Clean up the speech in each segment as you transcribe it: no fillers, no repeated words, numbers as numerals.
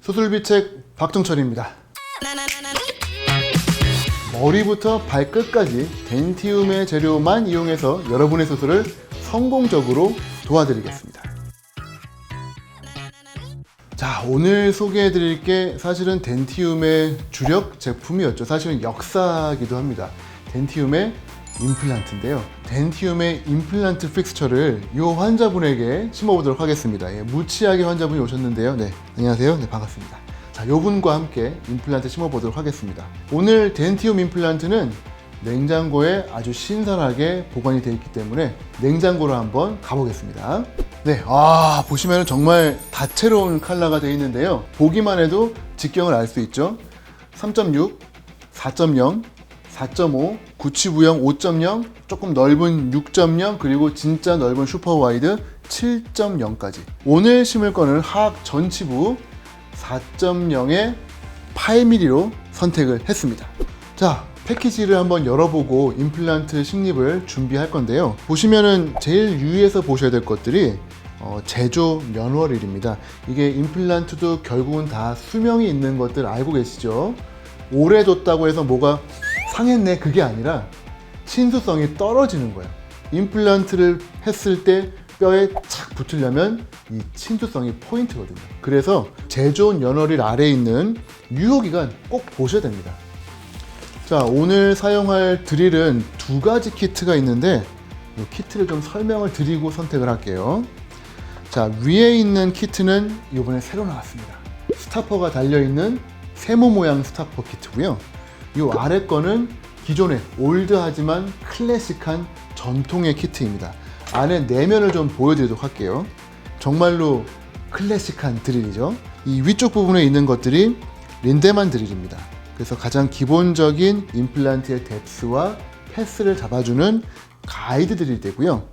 수술비책 박정철입니다. 머리부터 발끝까지 덴티움의 재료만 이용해서 여러분의 수술을 성공적으로 도와드리겠습니다. 자, 오늘 소개해드릴 게 사실은 덴티움의 주력 제품이었죠. 사실은 역사이기도 합니다. 덴티움의 임플란트인데요. 덴티움의 임플란트 픽스처를 이 환자분에게 심어보도록 하겠습니다. 무치하게 환자분이 오셨는데요. 네, 안녕하세요. 네, 반갑습니다. 자, 요분과 함께 임플란트 심어보도록 하겠습니다. 오늘 덴티움 임플란트는 냉장고에 아주 신선하게 보관이 되어 있기 때문에 냉장고로 한번 가보겠습니다. 네, 보시면 정말 다채로운 컬러가 되어 있는데요. 보기만 해도 직경을 알 수 있죠. 3.6, 4.0, 4.5, 구치부형 5.0, 조금 넓은 6.0, 그리고 진짜 넓은 슈퍼 와이드 7.0까지. 오늘 심을 거는 하악 전치부 4.0에 8mm로 선택을 했습니다. 자, 패키지를 한번 열어보고 임플란트 식립을 준비할 건데요. 보시면은 제일 유의해서 보셔야 될 것들이 제조 면월일입니다. 이게 임플란트도 결국은 다 수명이 있는 것들 알고 계시죠? 오래 뒀다고 해서 뭐가 상했네, 그게 아니라 친수성이 떨어지는 거예요. 임플란트를 했을 때 뼈에 착 붙으려면 이 친수성이 포인트거든요. 그래서 제조 연월일 아래에 있는 유효기간 꼭 보셔야 됩니다. 자, 오늘 사용할 드릴은 두 가지 키트가 있는데 이 키트를 좀 설명을 드리고 선택을 할게요. 자, 위에 있는 키트는 이번에 새로 나왔습니다. 스타퍼가 달려있는 세모 모양 스타퍼 키트고요. 이 아래 거는 기존의 올드하지만 클래식한 전통의 키트입니다. 안에 내면을 좀 보여드리도록 할게요. 정말로 클래식한 드릴이죠. 이 위쪽 부분에 있는 것들이 린데만 드릴입니다. 그래서 가장 기본적인 임플란트의 뎁스와 패스를 잡아주는 가이드 드릴 되고요.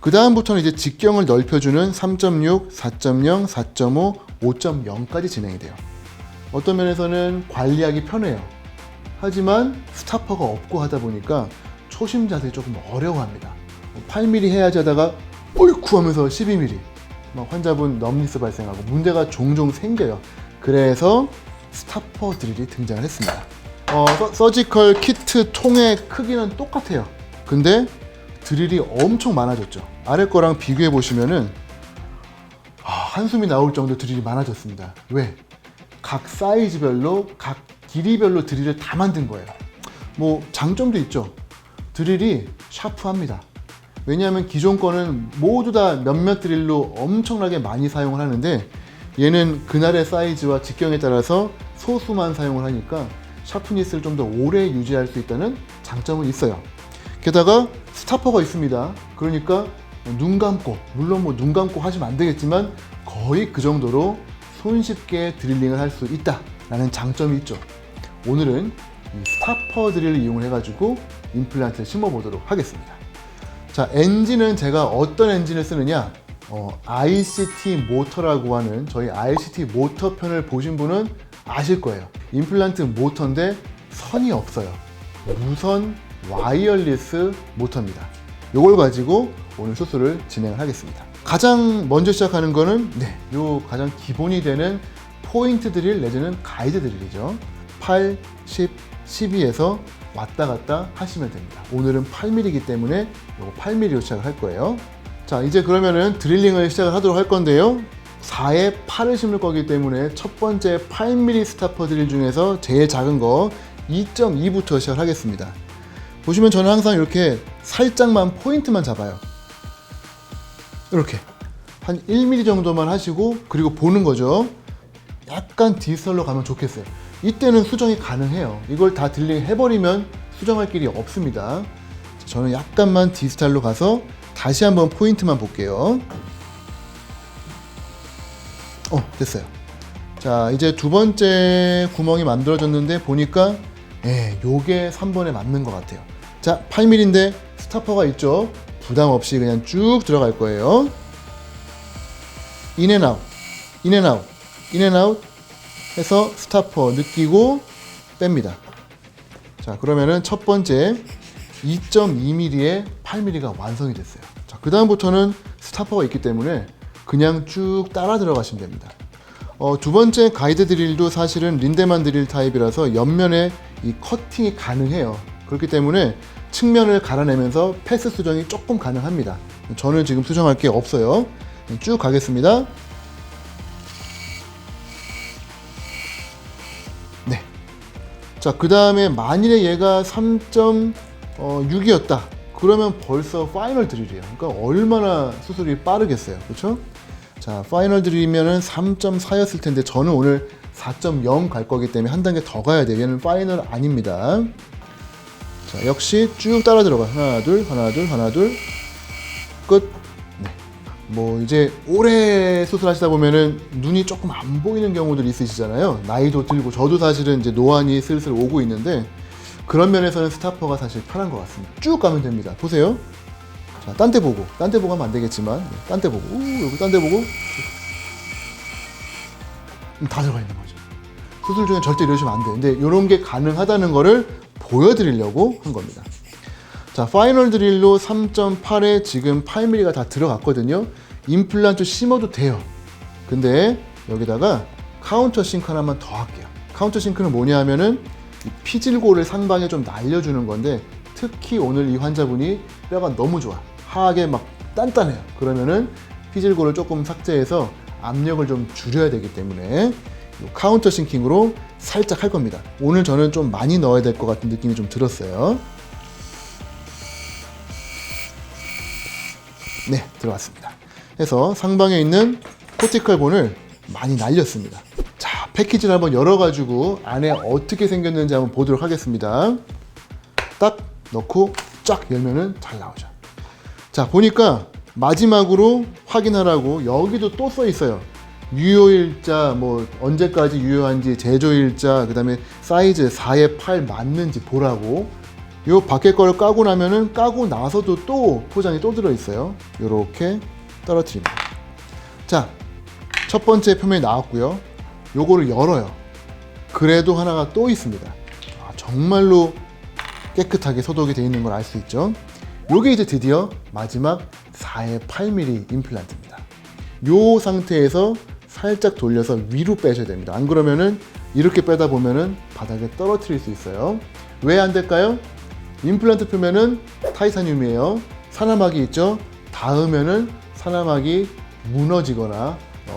그 다음부터는 이제 직경을 넓혀주는 3.6, 4.0, 4.5, 5.0까지 진행이 돼요. 어떤 면에서는 관리하기 편해요. 하지만 스타퍼가 없고 하다 보니까 초심자들이 조금 어려워합니다. 8mm 해야지 하다가 어이쿠 하면서 12mm 막 환자분 넘리스 발생하고 문제가 종종 생겨요. 그래서 스타퍼 드릴이 등장을 했습니다. 서지컬 키트 통의 크기는 똑같아요. 근데 드릴이 엄청 많아졌죠. 아래 거랑 비교해 보시면은 한숨이 나올 정도 드릴이 많아졌습니다. 왜? 각 사이즈별로, 각 길이별로 드릴을 다 만든 거예요. 뭐 장점도 있죠. 드릴이 샤프합니다. 왜냐하면 기존 거는 모두 다 몇몇 드릴로 엄청나게 많이 사용을 하는데 얘는 그날의 사이즈와 직경에 따라서 소수만 사용을 하니까 샤프니스를 좀 더 오래 유지할 수 있다는 장점은 있어요. 게다가 스타퍼가 있습니다. 그러니까 눈 감고, 물론 뭐 눈 감고 하시면 안 되겠지만 거의 그 정도로 손쉽게 드릴링을 할 수 있다라는 장점이 있죠. 오늘은 이 스타퍼 드릴을 이용해 가지고 임플란트를 심어 보도록 하겠습니다. 자, 엔진은 제가 어떤 엔진을 쓰느냐, ICT 모터라고 하는 저희 ICT 모터 편을 보신 분은 아실 거예요. 임플란트 모터인데 선이 없어요. 무선 와이어리스 모터입니다. 이걸 가지고 오늘 수술을 진행을 하겠습니다. 가장 먼저 시작하는 거는 요 가장 기본이 되는 포인트 드릴 내지는 가이드 드릴이죠. 8, 10, 12에서 왔다 갔다 하시면 됩니다. 오늘은 8mm이기 때문에 요거 8mm로 시작을 할 거예요. 자, 이제 그러면은 드릴링을 시작을 하도록 할 건데요. 4에 8을 심을 거기 때문에 첫 번째 8mm 스타퍼 드릴 중에서 제일 작은 거 2.2부터 시작을 하겠습니다. 보시면 저는 항상 이렇게 살짝만 포인트만 잡아요. 이렇게 한 1mm 정도만 하시고, 그리고 보는 거죠. 약간 디스털로 가면 좋겠어요. 이때는 수정이 가능해요. 이걸 다 딜링 해버리면 수정할 길이 없습니다. 저는 약간만 디스탈로 가서 다시 한번 포인트만 볼게요. 됐어요. 자, 이제 두 번째 구멍이 만들어졌는데 보니까 요게 3번에 맞는 것 같아요. 자, 8mm인데 스타퍼가 있죠. 부담 없이 그냥 쭉 들어갈 거예요. 인앤아웃, 인앤아웃, 인앤아웃 해서 스타퍼 느끼고 뺍니다. 자, 그러면은 첫 번째 2.2mm의 8mm가 완성이 됐어요. 자, 그 다음부터는 스타퍼가 있기 때문에 그냥 쭉 따라 들어가시면 됩니다. 두 번째 가이드 드릴도 사실은 린데만 드릴 타입이라서 옆면에 이 커팅이 가능해요. 그렇기 때문에 측면을 갈아내면서 패스 수정이 조금 가능합니다. 저는 지금 수정할 게 없어요. 쭉 가겠습니다. 네. 자, 그 다음에 만일에 얘가 3.6이었다. 그러면 벌써 파이널 드릴이에요. 그러니까 얼마나 수술이 빠르겠어요. 그렇죠? 자, 파이널 드릴이면은 3.4였을 텐데 저는 오늘 4.0 갈 거기 때문에 한 단계 더 가야 돼요. 얘는 파이널 아닙니다. 자, 역시 쭉 따라 들어가. 하나, 둘, 하나, 둘, 하나, 둘. 끝. 네. 뭐 이제 오래 수술하시다 보면은 눈이 조금 안 보이는 경우들이 있으시잖아요. 나이도 들고 저도 사실은 이제 노안이 슬슬 오고 있는데 그런 면에서는 스타퍼가 사실 편한 것 같습니다. 쭉 가면 됩니다. 보세요. 자, 딴 데 보고 하면 안 되겠지만 딴 데 보고 여기 딴 데 보고 다 들어가 있는 거죠. 수술 중에 절대 이러시면 안 돼요. 근데 이런 게 가능하다는 거를 보여드리려고 한 겁니다. 자, 파이널 드릴로 3.8에 지금 8mm가 다 들어갔거든요. 임플란트 심어도 돼요. 근데 여기다가 카운터 싱크 하나만 더 할게요. 카운터 싱크는 뭐냐 하면은 이 피질고를 상방에 좀 날려주는 건데 특히 오늘 이 환자분이 뼈가 너무 좋아. 하악에 막 단단해요. 그러면은 피질고를 조금 삭제해서 압력을 좀 줄여야 되기 때문에 카운터 싱킹으로 살짝 할 겁니다. 오늘 저는 좀 많이 넣어야 될 것 같은 느낌이 좀 들었어요. 네, 들어갔습니다. 해서 상방에 있는 코티컬 본을 많이 날렸습니다. 자, 패키지를 한번 열어가지고 안에 어떻게 생겼는지 한번 보도록 하겠습니다. 딱 넣고 쫙 열면은 잘 나오죠. 자, 보니까 마지막으로 확인하라고 여기도 또 써 있어요. 유효일자, 뭐 언제까지 유효한지, 제조일자, 그 다음에 사이즈 4에 8 맞는지 보라고. 요 밖에 거를 까고 나면은 까고 나서도 또 포장이 또 들어있어요. 요렇게 떨어뜨립니다. 자, 첫 번째 표면이 나왔고요. 요거를 열어요. 그래도 하나가 또 있습니다. 아, 정말로 깨끗하게 소독이 되어 있는 걸 알 수 있죠. 요게 이제 드디어 마지막 4에 8mm 임플란트입니다. 요 상태에서 살짝 돌려서 위로 빼셔야 됩니다. 안 그러면은 이렇게 빼다 보면은 바닥에 떨어뜨릴 수 있어요. 왜 안 될까요? 임플란트 표면은 타이타늄이에요. 산화막이 있죠. 닿으면은 산화막이 무너지거나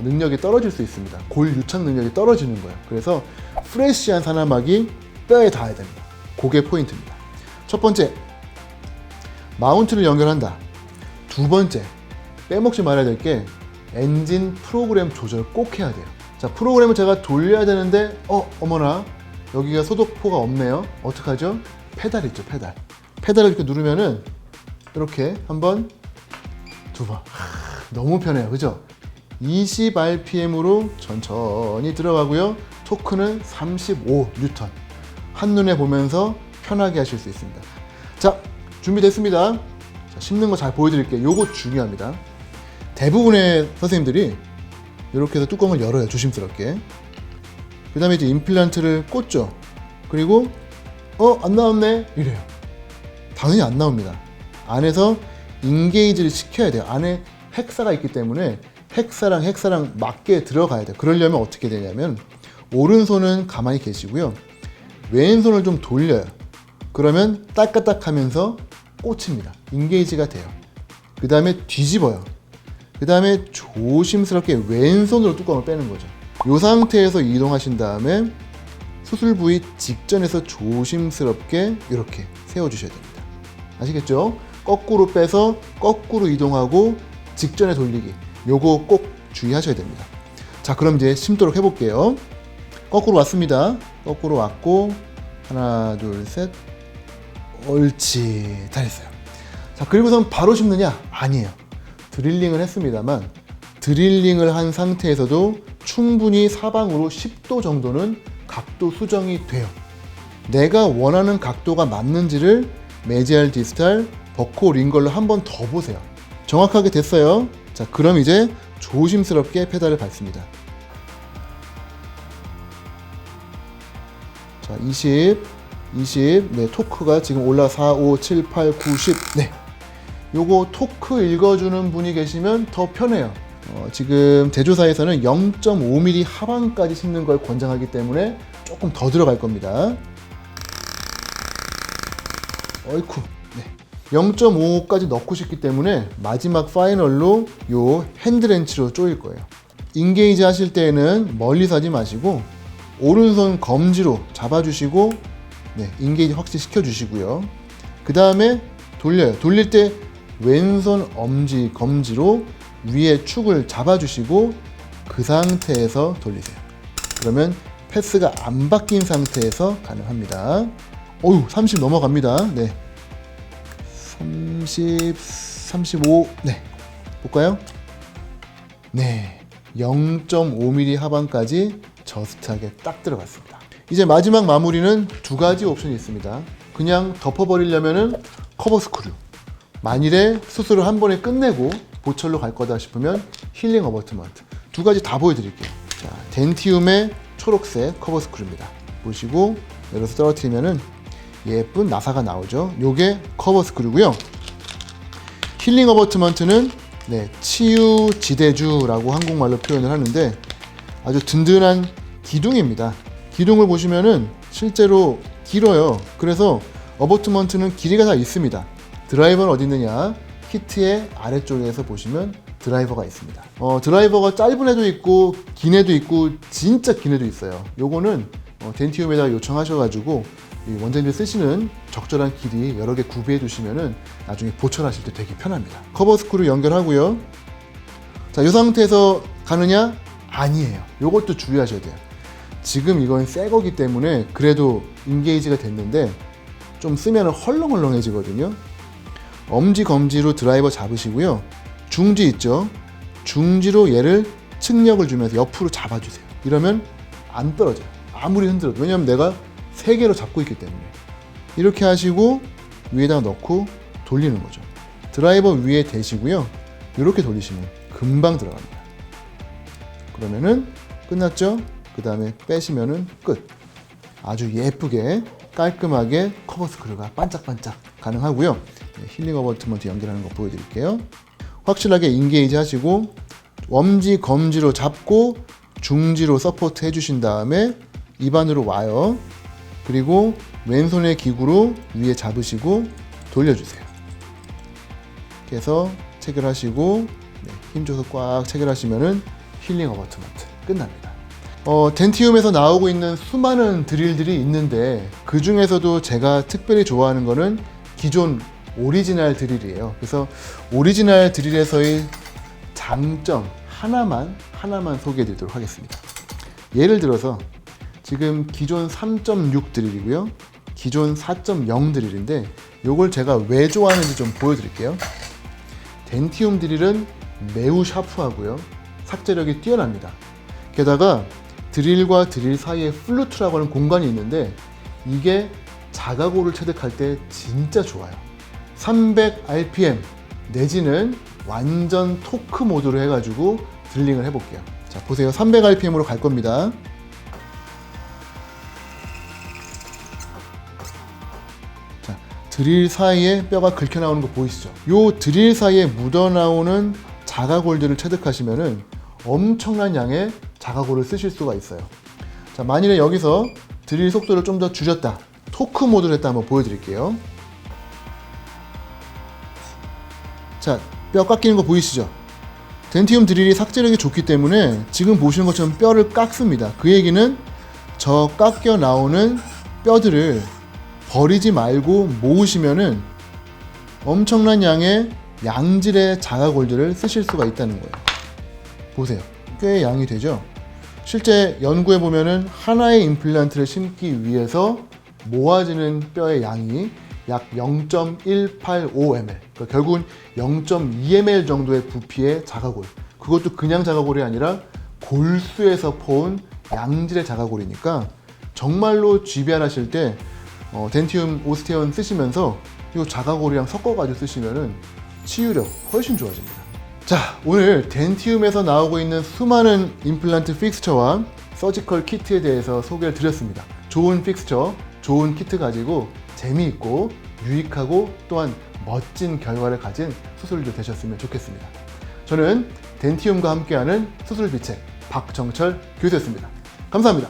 능력이 떨어질 수 있습니다. 골 유착 능력이 떨어지는 거예요. 그래서 프레쉬한 산화막이 뼈에 닿아야 됩니다. 그게 포인트입니다. 첫 번째, 마운트를 연결한다. 두 번째, 빼먹지 말아야 될 게 엔진 프로그램 조절 꼭 해야 돼요. 자, 프로그램을 제가 돌려야 되는데 어머나 여기가 소독포가 없네요. 어떡하죠? 페달 있죠, 페달. 페달을 이렇게 누르면은 이렇게 한 번, 두 번. 너무 편해요, 그죠? 20rpm으로 천천히 들어가고요. 토크는 35N. 한눈에 보면서 편하게 하실 수 있습니다. 자, 준비됐습니다. 자, 심는 거 잘 보여드릴게요. 요거 중요합니다. 대부분의 선생님들이 이렇게 해서 뚜껑을 열어요, 조심스럽게. 그 다음에 이제 임플란트를 꽂죠. 그리고 안 나왔네 이래요. 당연히 안 나옵니다. 안에서 인게이지를 시켜야 돼요. 안에 핵사가 있기 때문에 핵사랑 맞게 들어가야 돼요. 그러려면 어떻게 되냐면 오른손은 가만히 계시고요. 왼손을 좀 돌려요. 그러면 딸까딱하면서 꽂힙니다. 인게이지가 돼요. 그 다음에 뒤집어요. 그 다음에 조심스럽게 왼손으로 뚜껑을 빼는 거죠. 이 상태에서 이동하신 다음에 수술 부위 직전에서 조심스럽게 이렇게 세워주셔야 됩니다. 아시겠죠? 거꾸로 빼서 거꾸로 이동하고 직전에 돌리기. 요거 꼭 주의하셔야 됩니다. 자, 그럼 이제 심도록 해볼게요. 거꾸로 왔습니다. 거꾸로 왔고 하나, 둘, 셋. 옳지. 잘했어요. 자, 그리고선 바로 심느냐? 아니에요. 드릴링을 했습니다만 드릴링을 한 상태에서도 충분히 사방으로 10도 정도는 각도 수정이 돼요. 내가 원하는 각도가 맞는지를 메지알 디스탈 버코 링걸로 한 번 더 보세요. 정확하게 됐어요. 자, 그럼 이제 조심스럽게 페달을 밟습니다. 자, 20, 네, 토크가 지금 올라 4, 5, 7, 8, 9, 10. 네. 요거 토크 읽어주는 분이 계시면 더 편해요. 지금 제조사에서는 0.5mm 하방까지 심는 걸 권장하기 때문에 조금 더 들어갈 겁니다. 어이쿠. 네. 0.5까지 넣고 싶기 때문에 마지막 파이널로 요 핸드렌치로 조일 거예요. 인게이지 하실 때에는 멀리서 하지 마시고 오른손 검지로 잡아주시고 네, 인게이지 확실히 시켜주시고요. 그 다음에 돌려요. 돌릴 때 왼손 엄지, 검지로 위에 축을 잡아주시고 그 상태에서 돌리세요. 그러면 패스가 안 바뀐 상태에서 가능합니다. 어휴, 30 넘어갑니다. 네. 30, 35, 네. 볼까요? 네. 0.5mm 하방까지 저스트하게 딱 들어갔습니다. 이제 마지막 마무리는 두 가지 옵션이 있습니다. 그냥 덮어버리려면은 커버 스크류. 만일에 수술을 한 번에 끝내고 보철로 갈 거다 싶으면 힐링 어버트먼트. 두 가지 다 보여드릴게요. 자, 덴티움의 초록색 커버 스크류입니다. 보시고 열어서 떨어뜨리면은 예쁜 나사가 나오죠. 요게 커버 스크류고요. 힐링 어버트먼트는 네, 치유 지대주라고 한국말로 표현을 하는데 아주 든든한 기둥입니다. 기둥을 보시면은 실제로 길어요. 그래서 어버트먼트는 길이가 다 있습니다. 드라이버는 어디 있느냐? 키트의 아래쪽에서 보시면 드라이버가 있습니다. 드라이버가 짧은 애도 있고 긴 애도 있고 진짜 긴 애도 있어요. 요거는 덴티움에다가 요청하셔가지고 원장님이 쓰시는 적절한 길이 여러 개 구비해 두시면은 나중에 보철하실 때 되게 편합니다. 커버 스크류 연결하고요. 자, 이 상태에서 가느냐? 아니에요. 요것도 주의하셔야 돼요. 지금 이건 새 거기 때문에 그래도 인게이지가 됐는데 좀 쓰면 헐렁헐렁해지거든요. 엄지 검지로 드라이버 잡으시고요. 중지 있죠? 중지로 얘를 측력을 주면서 옆으로 잡아주세요. 이러면 안 떨어져요. 아무리 흔들어도. 왜냐면 내가 3개로 잡고 있기 때문에. 이렇게 하시고 위에다가 넣고 돌리는 거죠. 드라이버 위에 대시고요. 이렇게 돌리시면 금방 들어갑니다. 그러면은 끝났죠? 그 다음에 빼시면은 끝. 아주 예쁘게 깔끔하게 커버 스크류가 반짝반짝 가능하고요. 네, 힐링 어버트먼트 연결하는 거 보여드릴게요. 확실하게 인게이지 하시고 엄지 검지로 잡고 중지로 서포트 해주신 다음에 입안으로 와요. 그리고 왼손의 기구로 위에 잡으시고 돌려주세요. 이렇게 해서 체결하시고 네, 힘줘서 꽉 체결하시면은 힐링 어버트먼트 끝납니다. 덴티움에서 나오고 있는 수많은 드릴들이 있는데 그 중에서도 제가 특별히 좋아하는 거는 기존 오리지널 드릴이에요. 그래서 오리지널 드릴에서의 장점 하나만 소개해 드리도록 하겠습니다. 예를 들어서 지금 기존 3.6 드릴이고요. 기존 4.0 드릴인데 요걸 제가 왜 좋아하는지 좀 보여드릴게요. 덴티움 드릴은 매우 샤프하고요. 삭제력이 뛰어납니다. 게다가 드릴과 드릴 사이에 플루트라고 하는 공간이 있는데 이게 자가골을 체득할 때 진짜 좋아요. 300rpm 내지는 완전 토크 모드로 해가지고 드릴링을 해볼게요. 자, 보세요. 300rpm으로 갈 겁니다. 자, 드릴 사이에 뼈가 긁혀 나오는 거 보이시죠? 요 드릴 사이에 묻어나오는 자가골들을 체득하시면은 엄청난 양의 자가골을 쓰실 수가 있어요. 자, 만일에 여기서 드릴 속도를 좀 더 줄였다, 토크 모드를 했다 한번 보여드릴게요. 자, 뼈 깎이는 거 보이시죠? 덴티움 드릴이 삭제력이 좋기 때문에 지금 보시는 것처럼 뼈를 깎습니다. 그 얘기는 저 깎여 나오는 뼈들을 버리지 말고 모으시면은 엄청난 양의 양질의 자가골들을 쓰실 수가 있다는 거예요. 보세요. 꽤 양이 되죠? 실제 연구해 보면은 하나의 임플란트를 심기 위해서 모아지는 뼈의 양이 약 0.185 ml, 그러니까 결국은 0.2 ml 정도의 부피의 자가골. 그것도 그냥 자가골이 아니라 골수에서 퍼온 양질의 자가골이니까 정말로 GBR 하실 때 덴티움 오스테온 쓰시면서 이 자가골이랑 섞어가지고 쓰시면은 치유력 훨씬 좋아집니다. 자, 오늘 덴티움에서 나오고 있는 수많은 임플란트 픽스처와 서지컬 키트에 대해서 소개를 드렸습니다. 좋은 픽스처, 좋은 키트 가지고 재미있고 유익하고 또한 멋진 결과를 가진 수술도 되셨으면 좋겠습니다. 저는 덴티움과 함께하는 수술비책 박정철 교수였습니다. 감사합니다.